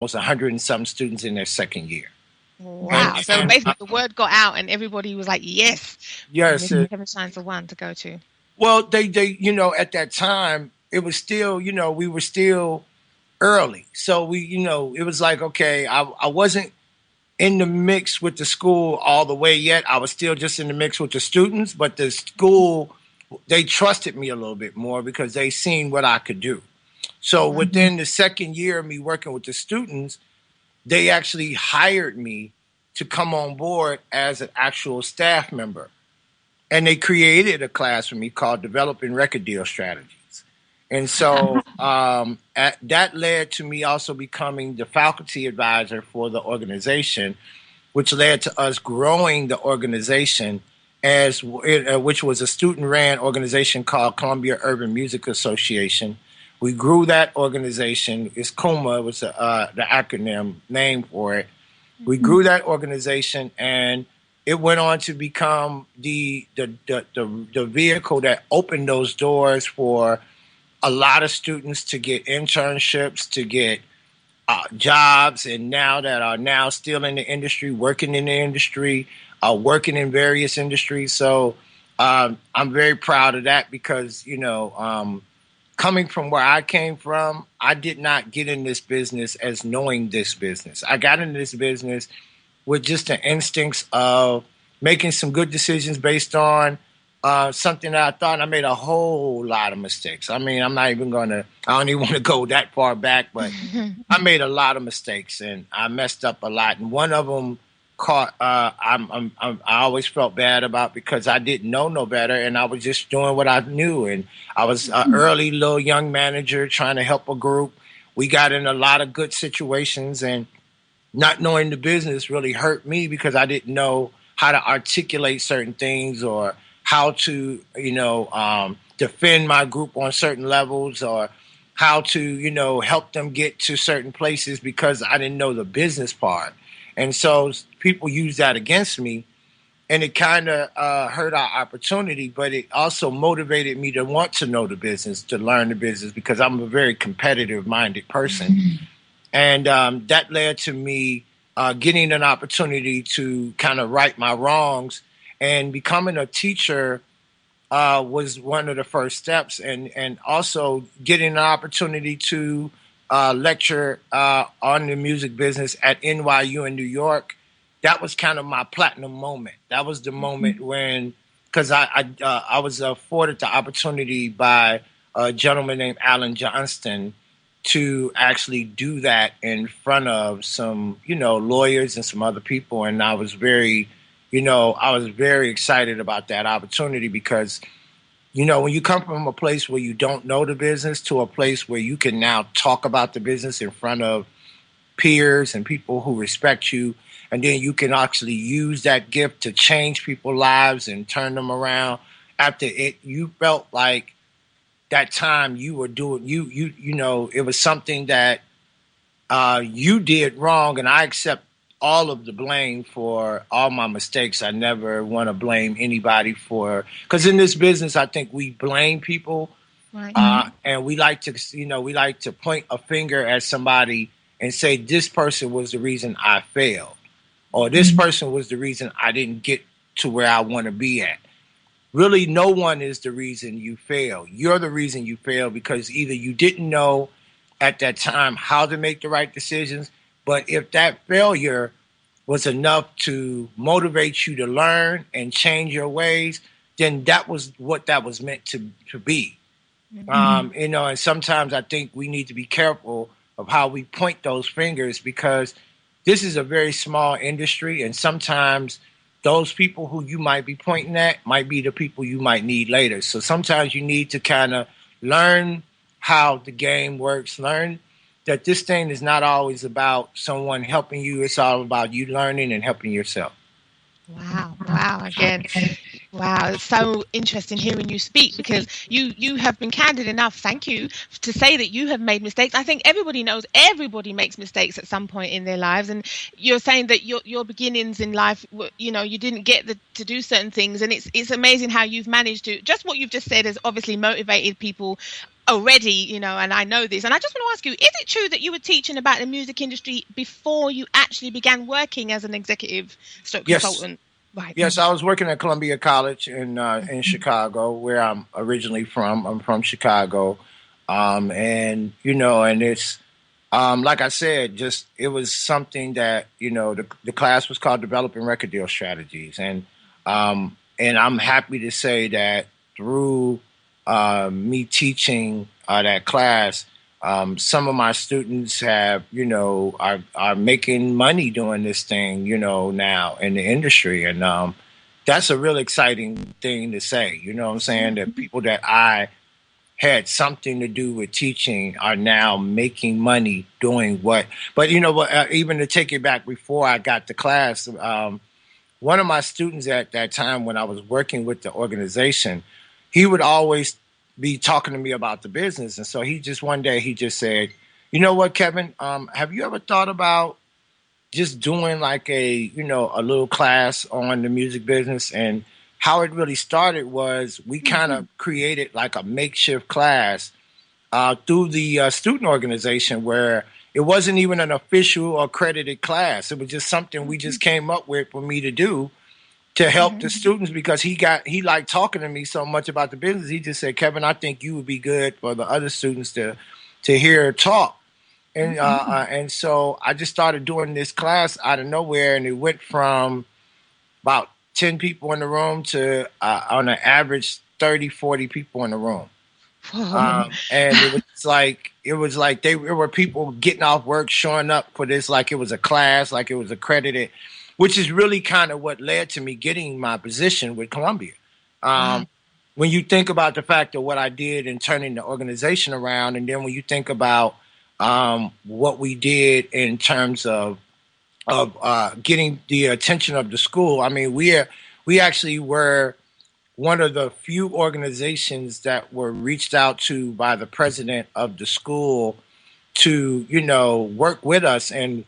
almost 100 and some students in their second year. Wow. So basically the word got out and everybody was like, yes. Yes. Heaven Shines for One to go to. Well, they, at that time, it was still, we were still early. So we, it was like, okay, I wasn't in the mix with the school all the way yet. I was still just in the mix with the students, but the school, they trusted me a little bit more because they seen what I could do. So within the second year of me working with the students, they actually hired me to come on board as an actual staff member. And they created a class for me called Developing Record Deal Strategies. And so that led to me also becoming the faculty advisor for the organization, which led to us growing the organization which was a student-ran organization called Columbia Urban Music Association. We grew that organization. It's CUMA, was the acronym name for it. We grew that organization, and it went on to become the vehicle that opened those doors for a lot of students to get internships, to get jobs, and now that are now still in the industry, working in the industry, working in various industries. So I'm very proud of that because, coming from where I came from, I did not get in this business as knowing this business. I got into this business with just the instincts of making some good decisions based on something that I thought. I made a whole lot of mistakes. I mean, I don't even want to go that far back, but I made a lot of mistakes and I messed up a lot. And one of them I always felt bad about because I didn't know no better and I was just doing what I knew. And I was an early little young manager trying to help a group. We got in a lot of good situations, and not knowing the business really hurt me because I didn't know how to articulate certain things or how to, defend my group on certain levels or how to, help them get to certain places because I didn't know the business part. And so people use that against me, and it kind of hurt our opportunity, but it also motivated me to want to know the business, to learn the business, because I'm a very competitive-minded person. And that led to me getting an opportunity to kind of right my wrongs, and becoming a teacher was one of the first steps, and also getting an opportunity to lecture on the music business at NYU in New York. That was kind of my platinum moment. That was the moment when, because I was afforded the opportunity by a gentleman named Alan Johnston to actually do that in front of some, lawyers and some other people. And I was very excited about that opportunity because, when you come from a place where you don't know the business to a place where you can now talk about the business in front of peers and people who respect you, and then you can actually use that gift to change people's lives and turn them around. After it, you felt like that time you were doing, it was something that you did wrong, and I accept all of the blame for all my mistakes. I never want to blame anybody because in this business, I think we blame people, right. And we like to point a finger at somebody and say, this person was the reason I failed, or this person was the reason I didn't get to where I want to be at. Really, no one is the reason you fail. You're the reason you fail because either you didn't know at that time how to make the right decisions, but if that failure was enough to motivate you to learn and change your ways, then that was what that was meant to be. Mm-hmm. And sometimes I think we need to be careful of how we point those fingers because this is a very small industry, and sometimes those people who you might be pointing at might be the people you might need later. So sometimes you need to kind of learn how the game works, learn that this thing is not always about someone helping you. It's all about you learning and helping yourself. Wow. Again, wow. It's so interesting hearing you speak because you have been candid enough, thank you, to say that you have made mistakes. I think everybody knows everybody makes mistakes at some point in their lives. And you're saying that your beginnings in life, you didn't get to do certain things. And it's amazing how you've managed to, just what you've just said has obviously motivated people already, you know, and I know this. And I just want to ask you, is it true that you were teaching about the music industry before you actually began working as an executive stroke consultant? Right. Yes, I was working at Columbia College in Chicago, where I'm originally from. I'm from Chicago. And, you know, and it's, like I said, just it was something that, you know, the class was called Developing Record Deal Strategies. And I'm happy to say that through me teaching that class, some of my students have, you know, are making money doing this thing, you know, now in the industry. And that's a real exciting thing to say, you know what I'm saying? That people that I had something to do with teaching are now making money doing what. But, you know what, even to take it back before I got to class, one of my students at that time when I was working with the organization, he would always be talking to me about the business. And so one day he just said, you know what, Kevin, have you ever thought about just doing like a little class on the music business? And how it really started was we kind of created like a makeshift class through the student organization, where it wasn't even an official or accredited class. It was just something we just came up with for me to do to help the students, because he liked talking to me so much about the business. He just said, Kevin, I think you would be good for the other students to hear talk. And so I just started doing this class out of nowhere, and it went from about 10 people in the room to on an average 30, 40 people in the room. And it was like there were people getting off work, showing up for this like it was a class, like it was accredited, which is really kind of what led to me getting my position with Columbia. When you think about the fact of what I did in turning the organization around, and then when you think about what we did in terms of getting the attention of the school, I mean, we actually were one of the few organizations that were reached out to by the president of the school to, you know, work with us and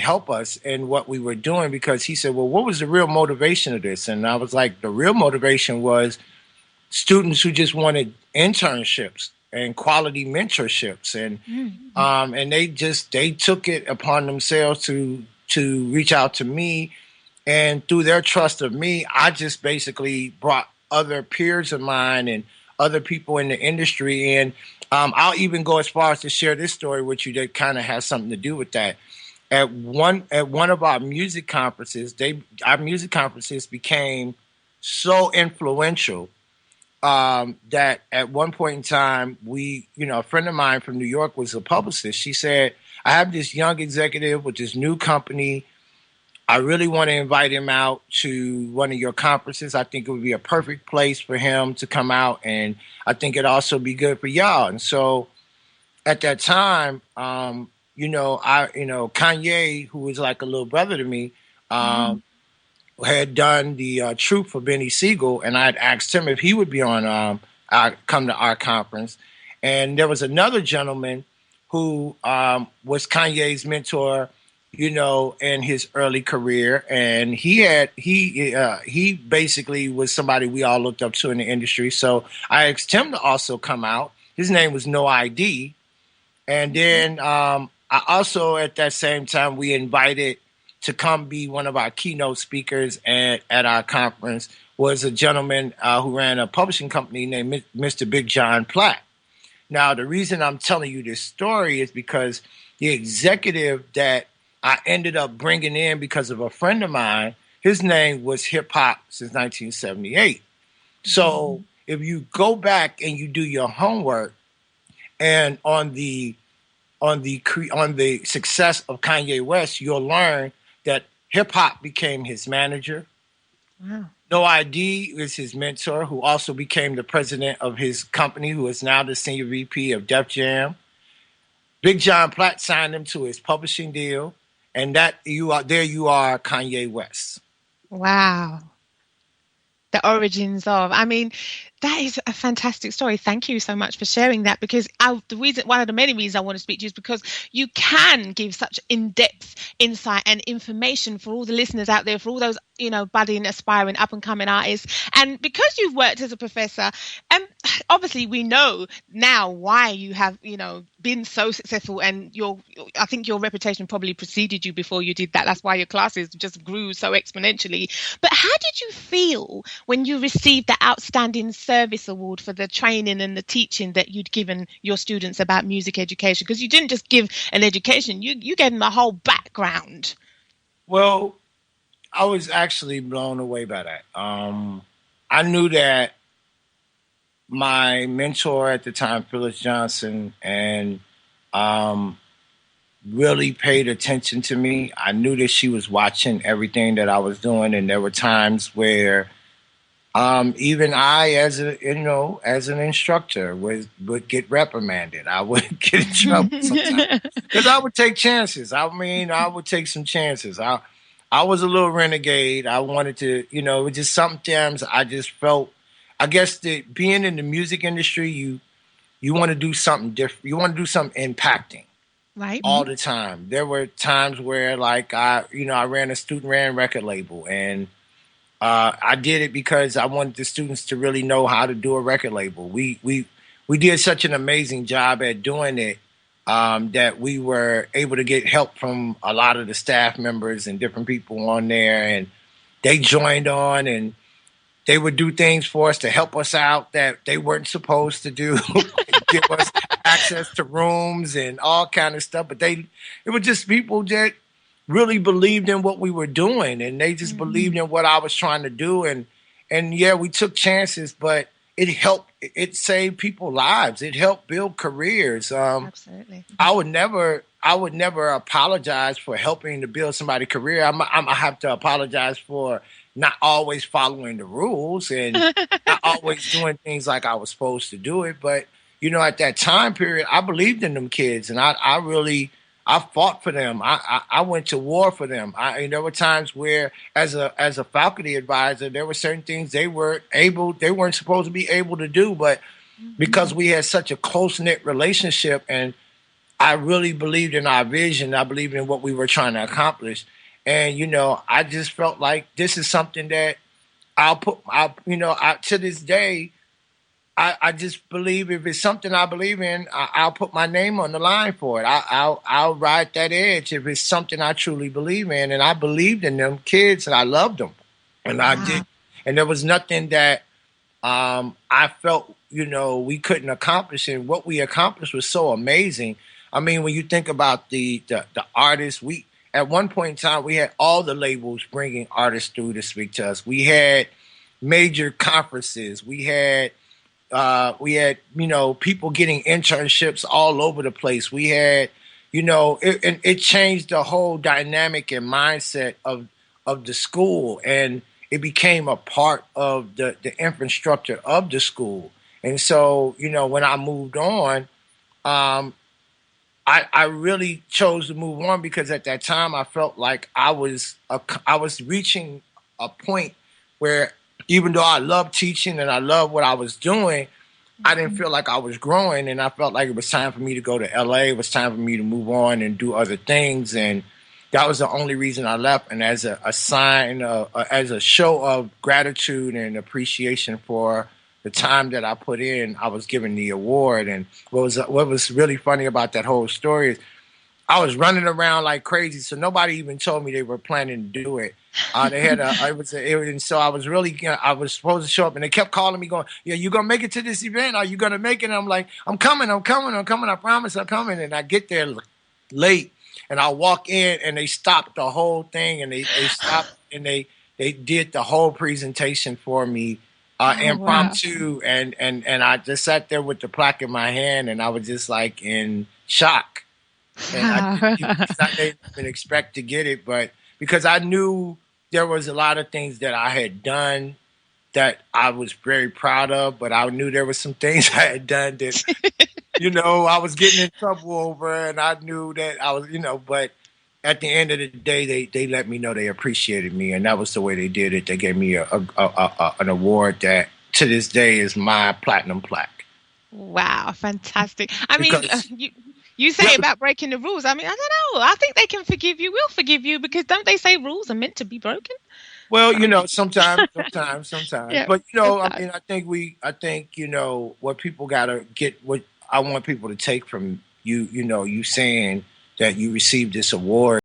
help us in what we were doing, because he said, well, what was the real motivation of this? And I was like, the real motivation was students who just wanted internships and quality mentorships. And they took it upon themselves to reach out to me. And through their trust of me, I just basically brought other peers of mine and other people in the industry. And I'll even go as far as to share this story with you that kind of has something to do with that. At one of our music conferences, our music conferences became so influential that at one point in time, a friend of mine from New York was a publicist. She said, I have this young executive with this new company. I really want to invite him out to one of your conferences. I think it would be a perfect place for him to come out, and I think it'd also be good for y'all. And so at that time, Kanye, who was like a little brother to me, had done the Truth for Benny Siegel, and I had asked him if he would be on come to our conference. And there was another gentleman who was Kanye's mentor, you know, in his early career, and he basically was somebody we all looked up to in the industry. So I asked him to also come out. His name was No ID, and then I also at that same time we invited to come be one of our keynote speakers at our conference was a gentleman who ran a publishing company named Mr. Big John Platt. Now, the reason I'm telling you this story is because the executive that I ended up bringing in because of a friend of mine, his name was Hip Hop since 1978. So if you go back and you do your homework and on the success of Kanye West, you'll learn that Hip Hop became his manager. Wow. No ID is his mentor, who also became the president of his company, who is now the senior VP of Def Jam. Big John Platt signed him to his publishing deal, and there you are, Kanye West. Wow. The origins of, I mean, That is a fantastic story. Thank you so much for sharing that, because one of the many reasons I want to speak to you is because you can give such in-depth insight and information for all the listeners out there, for all those, budding, aspiring, up-and-coming artists. And because you've worked as a professor, obviously we know now why you have, been so successful, and I think your reputation probably preceded you before you did that. That's why your classes just grew so exponentially. But how did you feel when you received the Outstanding Service Award for the training and the teaching that you'd given your students about music education? Because you didn't just give an education, you gave them a whole background. Well, I was actually blown away by that. I knew that my mentor at the time, Phyllis Johnson, and really paid attention to me. I knew that she was watching everything that I was doing, and there were times where even I, as an instructor, would get reprimanded. I would get in trouble sometimes because I would take chances. I would take some chances. I was a little renegade. I wanted to, just sometimes I just felt. I guess that being in the music industry, you want to do something different. You want to do something impacting, right? All the time. There were times where, like, I ran a student-ran record label, and I did it because I wanted the students to really know how to do a record label. We did such an amazing job at doing it that we were able to get help from a lot of the staff members and different people on there, and they joined on, and they would do things for us to help us out that they weren't supposed to do, give us access to rooms and all kind of stuff. But it were just people that really believed in what we were doing, and they just believed in what I was trying to do. And yeah, we took chances, but it helped. It saved people's lives. It helped build careers. Absolutely. I would never apologize for helping to build somebody's career. I have to apologize for not always following the rules and not always doing things like I was supposed to do it. But, at that time period, I believed in them kids, and I fought for them. I went to war for them. There were times where, as a faculty advisor, there were certain things they weren't supposed to be able to do, but because we had such a close-knit relationship, and I really believed in our vision, I believed in what we were trying to accomplish. And, I just felt like this is something that to this day, I just believe if it's something I believe in, I'll put my name on the line for it. I'll ride that edge if it's something I truly believe in. And I believed in them kids, and I loved them. And I did. And there was nothing that I felt, we couldn't accomplish. And what we accomplished was so amazing. I mean, when you think about the artists, at one point in time, we had all the labels bringing artists through to speak to us. We had major conferences. We had people getting internships all over the place. We had, it changed the whole dynamic and mindset of the school, and it became a part of the infrastructure of the school. And so, when I moved on, I really chose to move on because at that time I felt like I was reaching a point where, even though I loved teaching and I loved what I was doing, I didn't feel like I was growing, and I felt like it was time for me to go to LA. It was time for me to move on and do other things, and that was the only reason I left. And as a sign, as a show of gratitude and appreciation for the time that I put in, I was given the award. And what was really funny about that whole story is I was running around like crazy, so nobody even told me they were planning to do it. They had and so I was really, I was supposed to show up, and they kept calling me, going, "Yeah, you gonna make it to this event? Are you gonna make it?" And I'm like, "I'm coming. I promise, I'm coming." And I get there late, and I walk in, and they stopped the whole thing, and they stopped, and they did the whole presentation for me. Impromptu, wow. and I just sat there with the plaque in my hand, and I was just like in shock. And I didn't even expect to get it, but because I knew there was a lot of things that I had done that I was very proud of, but I knew there were some things I had done that, I was getting in trouble over, and I knew that I was, but at the end of the day, they let me know they appreciated me, and that was the way they did it. They gave me an award that to this day is my platinum plaque. Wow, fantastic. I mean, Because you say about breaking the rules. I mean, I don't know. I think they can forgive you. We'll forgive you because don't they say rules are meant to be broken? well, sometimes. Yeah, But sometimes. I think what people gotta get. What I want people to take from you, you saying that you received this award.